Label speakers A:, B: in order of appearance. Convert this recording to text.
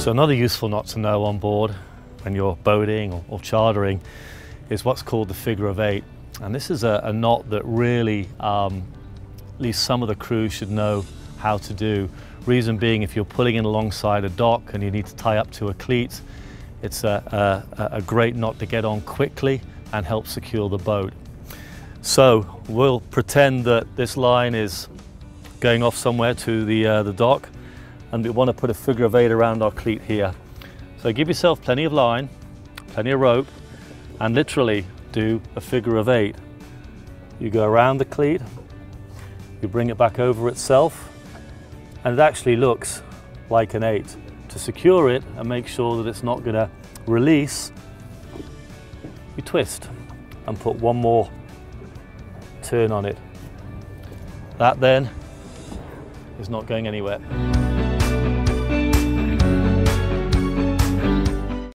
A: So another useful knot to know on board when you're boating or chartering is what's called the figure of 8. And this is a knot that really, at least some of the crew should know how to do. Reason being, if you're pulling in alongside a dock and you need to tie up to a cleat, it's a great knot to get on quickly and help secure the boat. So we'll pretend that this line is going off somewhere to the dock, and we want to put a figure of 8 around our cleat here. So give yourself plenty of line, plenty of rope, and literally do a figure of 8. You go around the cleat, you bring it back over itself, and it actually looks like an 8. To secure it and make sure that it's not going to release, you twist and put one more turn on it. That then is not going anywhere.